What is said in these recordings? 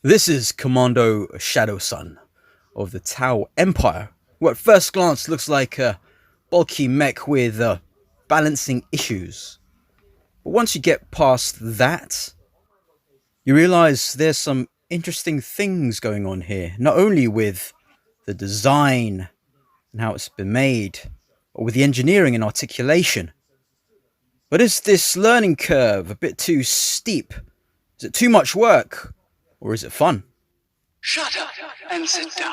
This is Commando Shadowsun of the Tau Empire, who at first glance looks like a bulky mech with balancing issues. But once you get past that, you realize there's some interesting things going on here, not only with the design and how it's been made, or with the engineering and articulation. But is this learning curve a bit too steep? Is it too much work? Or is it fun? Shut up and sit down.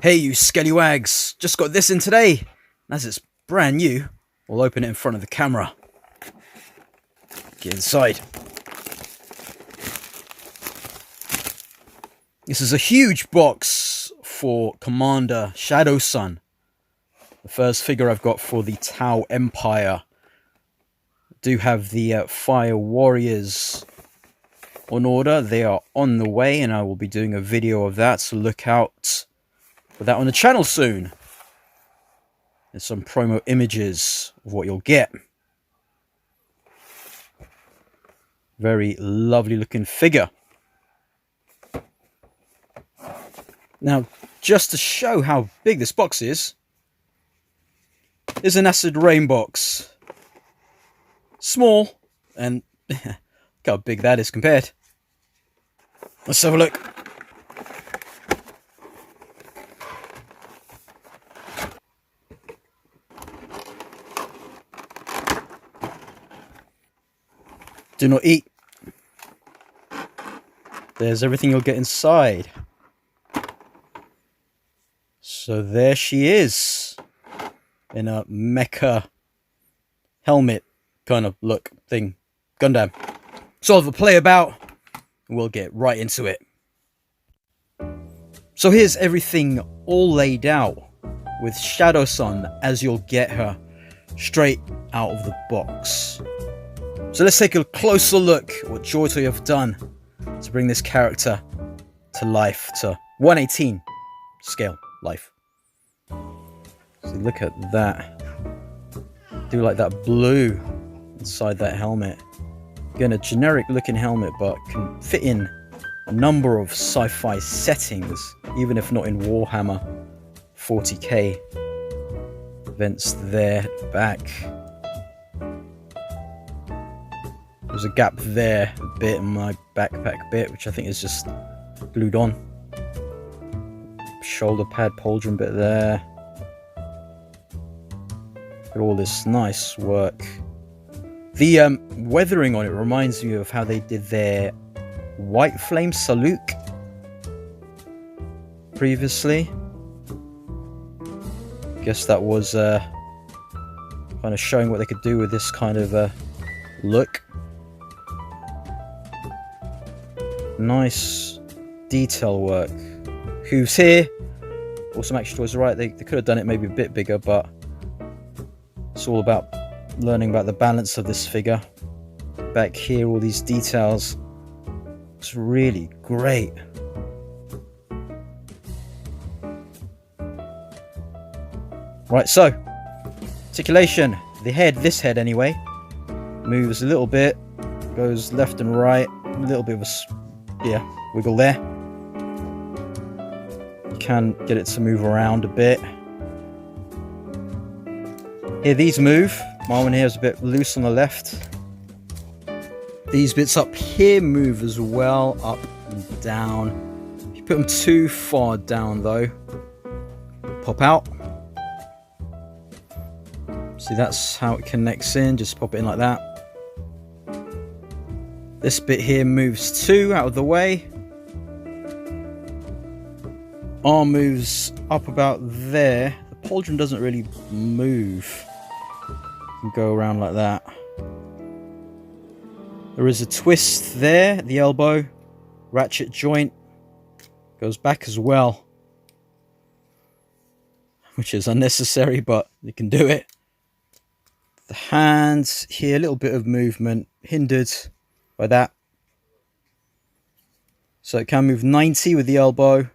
Hey, you Skellywags, just got this in today. As it's brand new, we'll open it in front of the camera. Get inside. This is a huge box for Commander Shadowsun. The first figure I've got for the Tau Empire. I do have the Fire Warriors on order. They are on the way, and I will be doing a video of that, so look out for that on the channel soon. There's some promo images of what you'll get. Very lovely looking figure. Now, just to show how big this box is an acid rain box. Small, and look how big that is compared. Let's have a look. Do not eat. There's everything you'll get inside. So there she is, in a mecha helmet kind of look thing. Gundam. So I'll have a play about, and we'll get right into it. So here's everything all laid out, with Shadowsun as you'll get her straight out of the box. So let's take a closer look at what Joytoy have done to bring this character to life, to 1/18 scale life. So look at that. Do like that blue inside that helmet. Again, a generic looking helmet, but can fit in a number of sci-fi settings, even if not in Warhammer 40k. Vents there at the back. There's a gap there a bit in my backpack bit, which I think is just glued on. Shoulder pad, pauldron bit there. Look at all this nice work. The weathering on it reminds me of how they did their White Flame Salute previously. Guess that was kind of showing what they could do with this kind of look. Nice detail work. Hooves here. Awesome Action Toys are right. They could have done it maybe a bit bigger, but it's all about learning about the balance of this figure. Back here, all these details. It's really great. Right, so articulation. The head, this head anyway, moves a little bit, goes left and right, a little bit of a wiggle there. You can get it to move around a bit. Here, these move. My one here is a bit loose on the left. These bits up here move as well, up and down. If you put them too far down though, pop out. See, that's how it connects in, just pop it in like that. This bit here moves too, out of the way. Arm moves up about there. The pauldron doesn't really move. You can go around like that. There is a twist there at the elbow. Ratchet joint goes back as well, which is unnecessary, but you can do it. The hands here, a little bit of movement hindered by that. So it can move 90 with the elbow.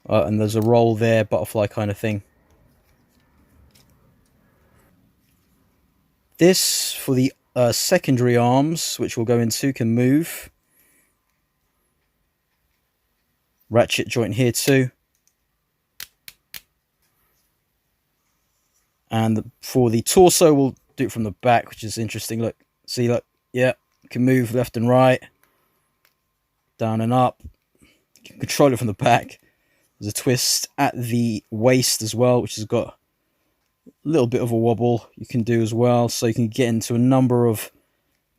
And there's a roll there, butterfly kind of thing. This, for the secondary arms, which we'll go into, can move. ratchet joint here too. And for the torso, we'll do it from the back, which is interesting. Look, see, look, yeah, you can move left and right, down and up. You can control it from the back. There's a twist at the waist as well, which has got a little bit of a wobble you can do as well. So you can get into a number of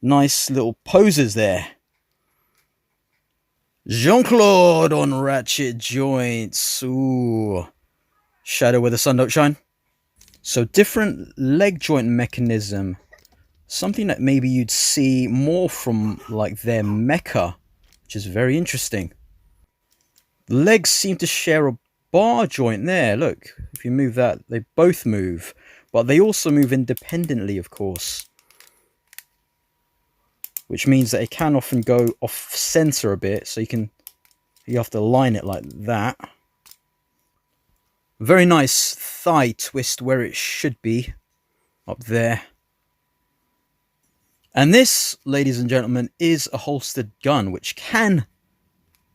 nice little poses there. Jean-Claude on ratchet joints. Ooh. Shadow where the sun don't shine. So different leg joint mechanism. Something that maybe you'd see more from like their mecha, which is very interesting. The legs seem to share a bar joint there. Look, if you move that, they both move. But they also move independently, of course. Which means that it can often go off center a bit. So you have to line it like that. Very nice thigh twist where it should be. Up there. And this, ladies and gentlemen, is a holstered gun, which can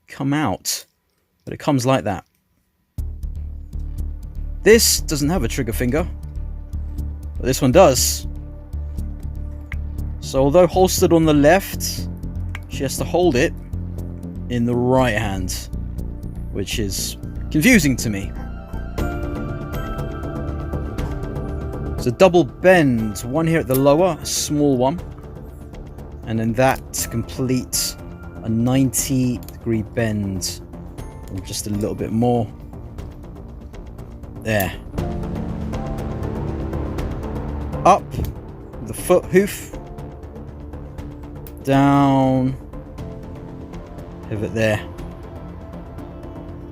come out. But it comes like that. This doesn't have a trigger finger. But this one does. So although holstered on the left, she has to hold it in the right hand. Which is confusing to me. It's a double bend. One here at the lower, a small one. And then that to complete a 90-degree bend. Or just a little bit more. There. Up. The foot hoof. Down. Pivot there.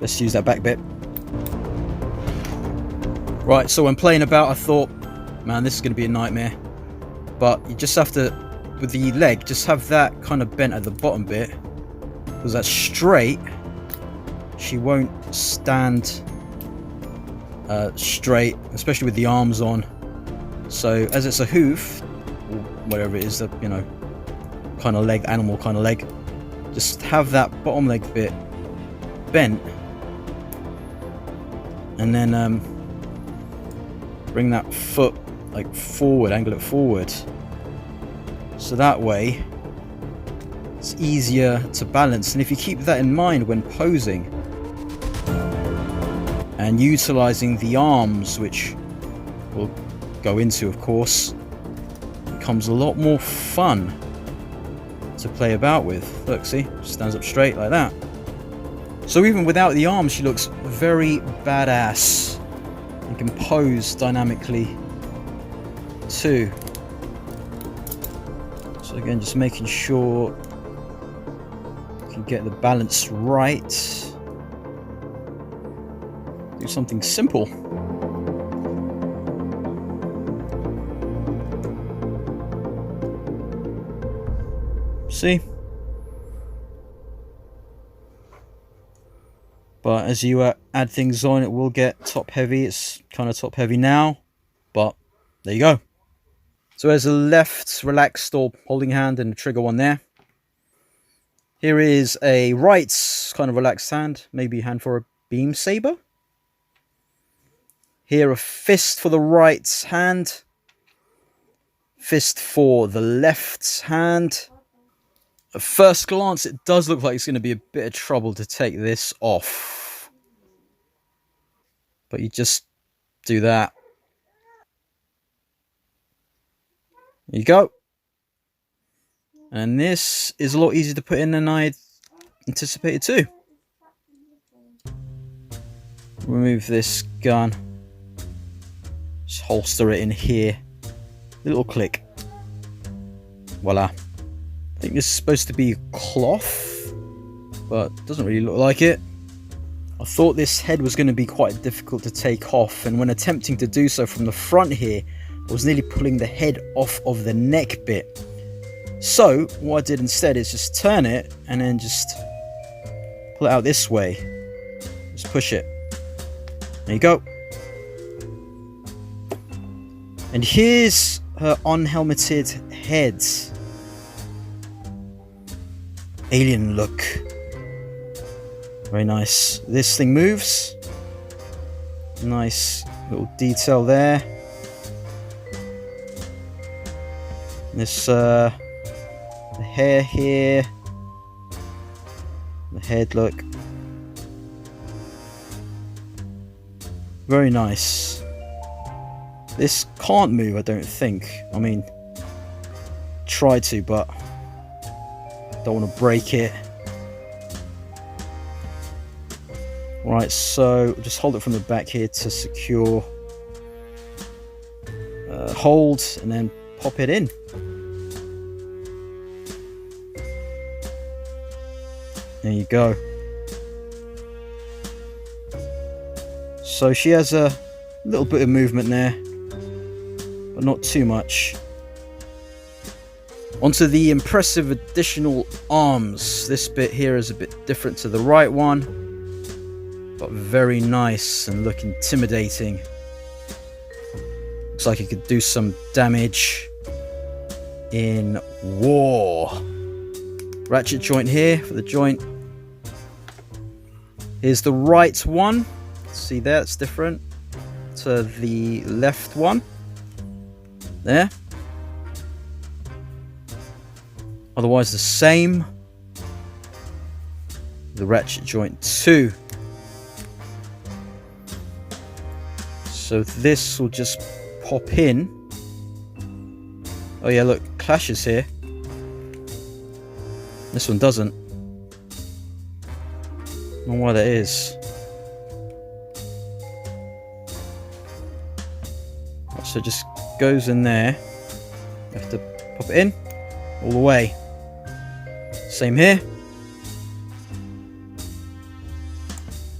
Let's use that back bit. Right, so when playing about, I thought, man, this is going to be a nightmare. But you just have to, with the leg, just have that kind of bent at the bottom bit. Because that's straight. She won't stand straight, especially with the arms on. So as it's a hoof, or whatever it is, the, you know, kind of leg, animal kind of leg, just have that bottom leg bit bent. And then bring that foot like forward, angle it forward. So that way it's easier to balance. And if you keep that in mind when posing and utilizing the arms, which we'll go into of course, it becomes a lot more fun to play about with. Look, see, stands up straight like that. So even without the arms, she looks very badass and can pose dynamically too. So again, just making sure you can get the balance right. Do something simple. See? But as you add things on, it will get top heavy. It's kind of top heavy now, but there you go. So there's a left relaxed or holding hand and a trigger one there. Here is a right kind of relaxed hand, maybe a hand for a beam saber. Here a fist for the right hand, fist for the left hand. At first glance, it does look like it's going to be a bit of trouble to take this off. But you just do that. There you go. And this is a lot easier to put in than I anticipated too. Remove this gun. Just holster it in here. Little click. Voila. I think this is supposed to be cloth, but it doesn't really look like it. I thought this head was going to be quite difficult to take off, and when attempting to do so from the front here, I was nearly pulling the head off of the neck bit. So what I did instead is just turn it and then just pull it out this way. Just push it. There you go. And here's her unhelmeted head. Alien look. Very nice. This thing moves. Nice little detail there. This the hair here. The head look. Very nice. This can't move, I don't think. I mean, try to, but don't want to break it. Right, so just hold it from the back here to secure. Hold and then pop it in. There you go. So she has a little bit of movement there, but not too much. Onto the impressive additional arms. This bit here is a bit different to the right one, but very nice and look intimidating. Looks like it could do some damage in war. Ratchet joint here for the joint. Here's the right one. See there, it's different to the left one. There. Otherwise the same. The ratchet joint 2. So this will just pop in. Oh yeah, look, clashes here. This one doesn't. I don't know why that is. So it just goes in there. You have to pop it in all the way. Same here.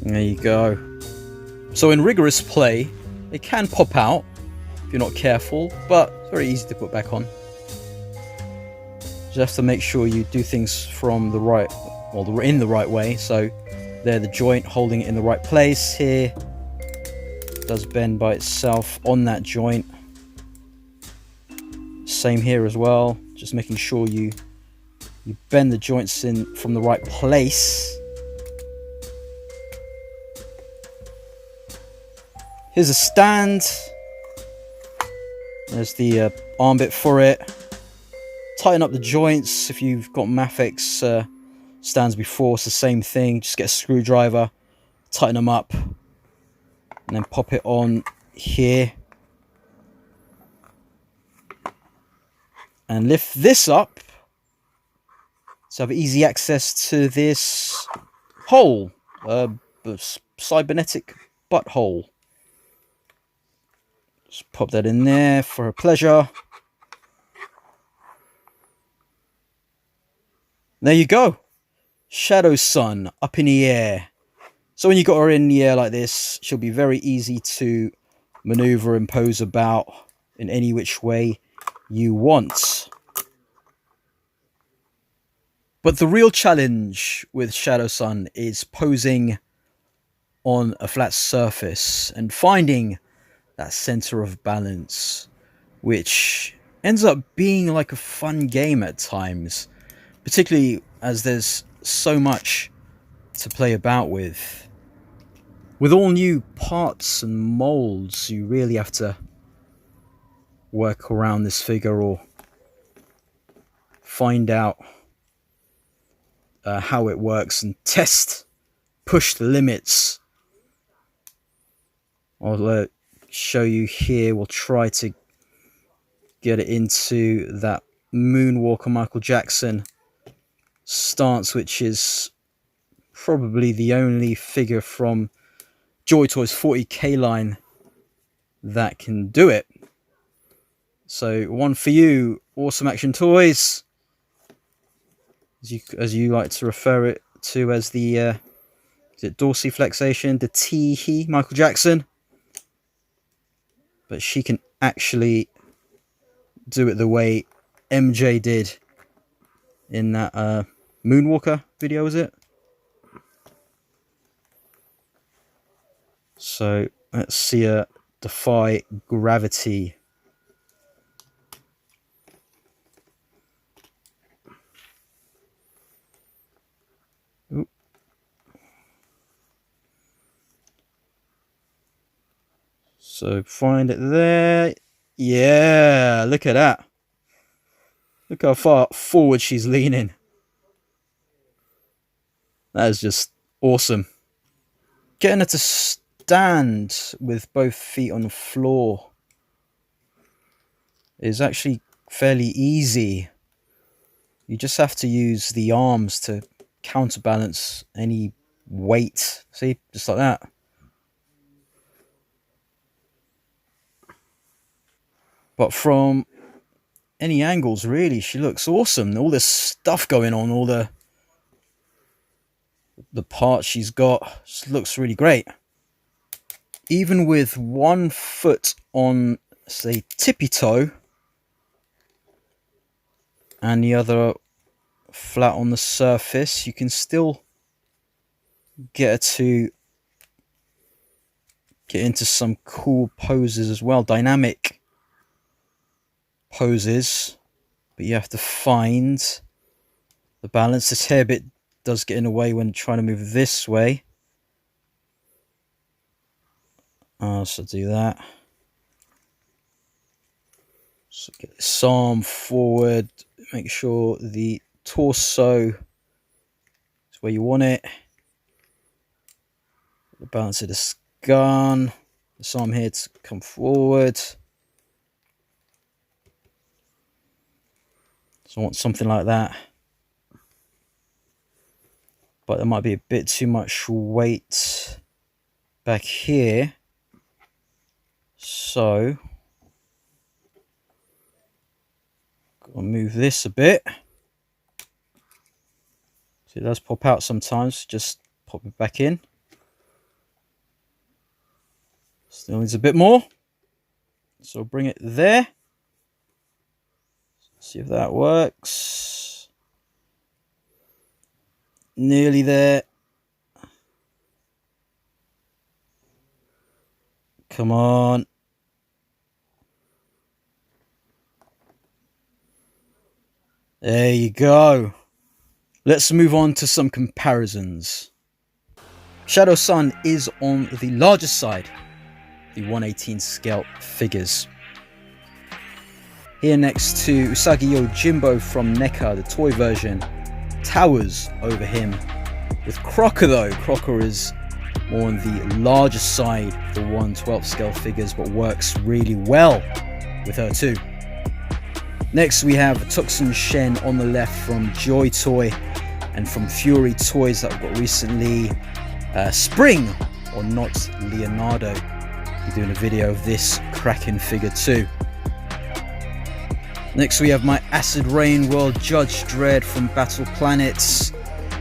There you go. So in rigorous play, it can pop out if you're not careful, but it's very easy to put back on. Just have to make sure you do things from the right, well, in the right way. So there, the joint holding it in the right place. Here does bend by itself on that joint. Same here as well. Just making sure you bend the joints in from the right place. Here's a stand. There's the arm bit for it. Tighten up the joints if you've got Mafex stands before. It's the same thing. Just get a screwdriver, tighten them up, and then pop it on here. And lift this up to have easy access to this hole, cybernetic butthole. Just pop that in there for a pleasure. There you go. Shadowsun up in the air. So when you got her in the air like this, she'll be very easy to maneuver and pose about in any which way you want. But the real challenge with Shadowsun is posing on a flat surface and finding that center of balance, which ends up being like a fun game at times, particularly as there's so much to play about with. With all new parts and molds, you really have to work around this figure or find out how it works and push the limits. I'll show you here. We'll try to get it into that Moonwalker Michael Jackson stance, which is probably the only figure from Joytoy's 40k line that can do it. So one for you, Awesome Action Toys, as you like to refer it to as the is it dorsiflexation, the tee-hee Michael Jackson. But she can actually do it the way MJ did in that Moonwalker video, was it? So let's see her defy gravity. Oop. So find it there. Yeah, look at that. Look how far forward she's leaning. That is just awesome. Getting her to stand with both feet on the floor is actually fairly easy. You just have to use the arms to counterbalance any weight. See, just like that. But from any angles, really, she looks awesome. All this stuff going on, all the parts she's got, just looks really great. Even with one foot on, say, tippy toe, and the other flat on the surface, you can still get her to get into some cool poses as well, dynamic poses, but you have to find the balance. This hair bit does get in the way when trying to move this way. So do that. So get this arm forward, make sure the torso is where you want it. The balance of this gun. This arm here to come forward. So I want something like that. But there might be a bit too much weight back here. So I'll move this a bit. So it does pop out sometimes. Just pop it back in. Still needs a bit more. So bring it there. See if that works. Nearly there. Come on. There you go. Let's move on to some comparisons. Shadowsun is on the larger side, the 1/18 scale figures. Here next to Usagi Yojimbo from NECA, the toy version, towers over him. With Crocker though, Crocker is more on the larger side, the 1/12 scale figures, but works really well with her too. Next we have Tuxun Shen on the left from Joytoy, and from Fury Toys that I've got recently, Spring, or not Leonardo. Be doing a video of this cracking figure too. Next we have my Acid Rain World Judge Dredd from Battle Planets,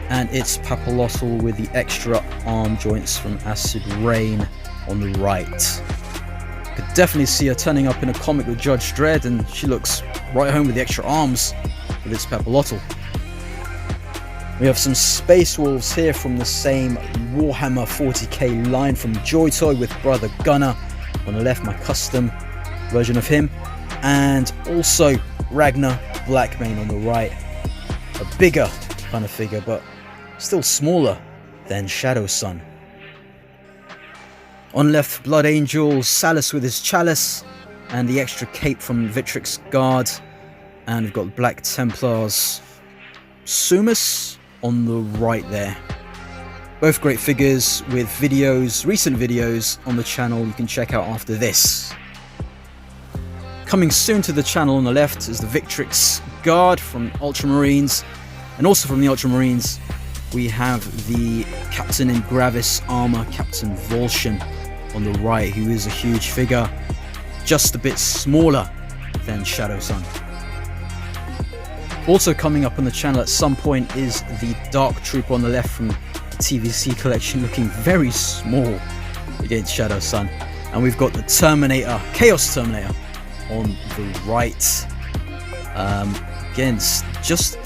and it's Papalotl with the extra arm joints from Acid Rain on the right. Could definitely see her turning up in a comic with Judge Dredd, and she looks right home with the extra arms with its Papalotl. We have some Space Wolves here from the same Warhammer 40k line from Joytoy with Brother Gunner on the left, my custom version of him, and also Ragnar Blackmane on the right, a bigger kind of figure but still smaller than Shadowsun. On left, Blood Angel, Salus with his chalice and the extra cape from Victrix Guard, and we've got Black Templars Sumus on the right there. Both great figures with videos, recent videos on the channel you can check out after this. Coming soon to the channel on the left is the Victrix Guard from Ultramarines, and also from the Ultramarines we have the Captain in Gravis armor, Captain Volshin on the right, who is a huge figure, just a bit smaller than Shadowsun. Also coming up on the channel at some point is the Dark Trooper on the left from the TVC collection, looking very small against Shadowsun. And we've got the Terminator, Chaos Terminator on the right. Again, just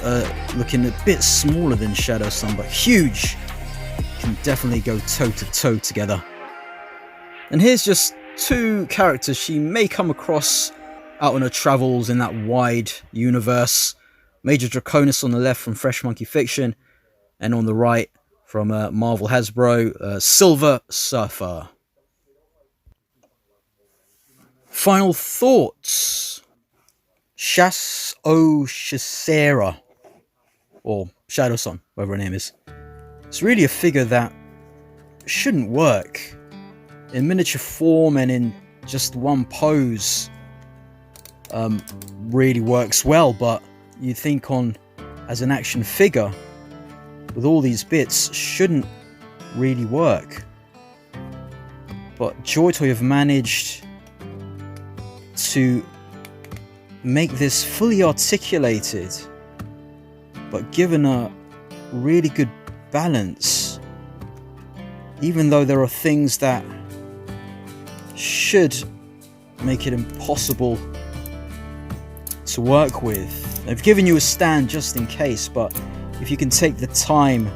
looking a bit smaller than Shadowsun, but huge. Can definitely go toe to toe together. And here's just two characters she may come across out on her travels in that wide universe. Major Draconis on the left from Fresh Monkey Fiction, and on the right from Marvel Hasbro, Silver Surfer. Final thoughts. Shasera, or Shadowsun, whatever her name is. It's really a figure that shouldn't work. In miniature form and in just one pose, really works well, but you think on as an action figure, with all these bits, shouldn't really work. But Joytoy have managed to make this fully articulated, but given a really good balance, even though there are things that should make it impossible to work with. They've given you a stand just in case, but if you can take the time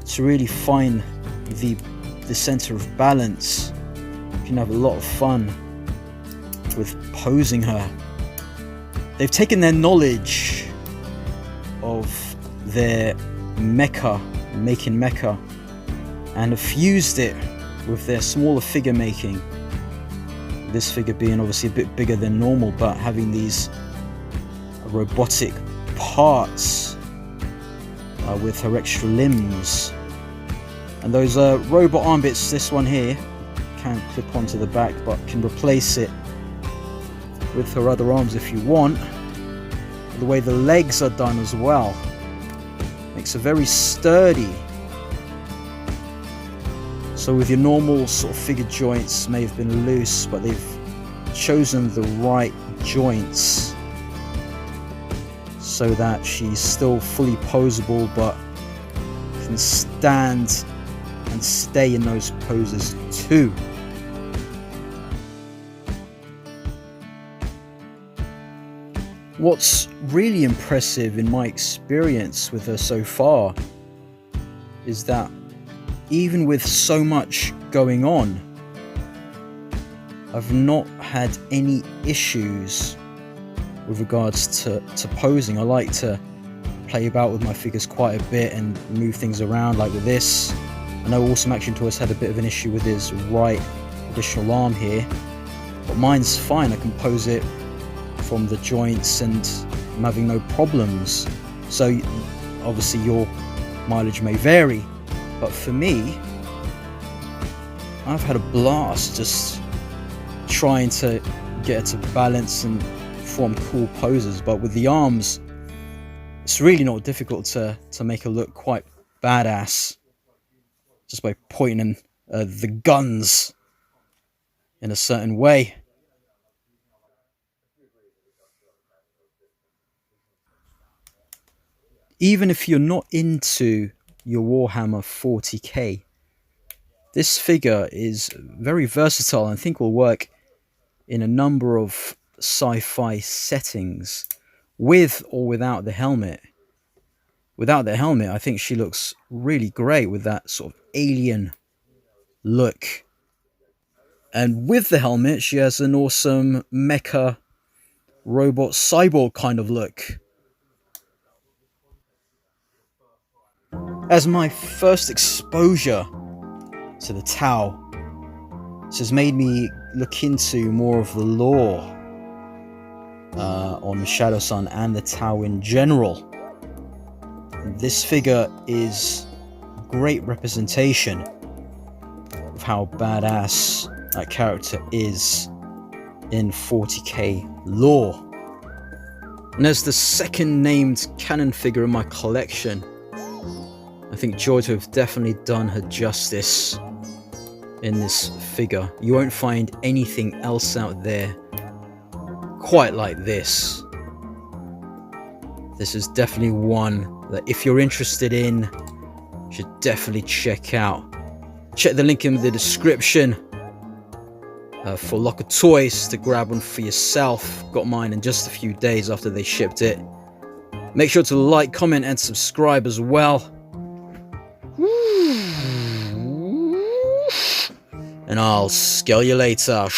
to really find the center of balance, you can have a lot of fun with posing her. They've taken their knowledge of their mecha, making mecha, and have fused it with their smaller figure making. This figure being obviously a bit bigger than normal, but having these robotic parts with her extra limbs. And those robot arm bits, this one here, can't clip onto the back, but can replace it with her other arms if you want. The way the legs are done as well makes her very sturdy. So with your normal sort of figure joints may have been loose, but they've chosen the right joints so that she's still fully posable, but can stand and stay in those poses too. What's really impressive in my experience with her so far is that even with so much going on, I've not had any issues with regards to posing. I like to play about with my figures quite a bit and move things around, like with this. I know Awesome Action Toys had a bit of an issue with his right additional arm here, but mine's fine. I can pose it from the joints and I'm having no problems. So obviously your mileage may vary, but for me, I've had a blast just trying to get her to balance and form cool poses. But with the arms, it's really not difficult to make her look quite badass just by pointing the guns in a certain way. Even if you're not into your Warhammer 40k, this figure is very versatile and I think will work in a number of sci-fi settings, with or without the helmet. Without the helmet, I think she looks really great with that sort of alien look. And with the helmet, she has an awesome mecha robot cyborg kind of look. As my first exposure to the Tau, this has made me look into more of the lore on the Shadowsun and the Tau in general. This figure is a great representation of how badass that character is in 40k lore. And as the second named canon figure in my collection, I think Joytoy have definitely done her justice in this figure. You won't find anything else out there quite like this. This is definitely one that if you're interested in, you should definitely check out. Check the link in the description for Locker Toys to grab one for yourself. Got mine in just a few days after they shipped it. Make sure to like, comment, and subscribe as well. And I'll scale you later.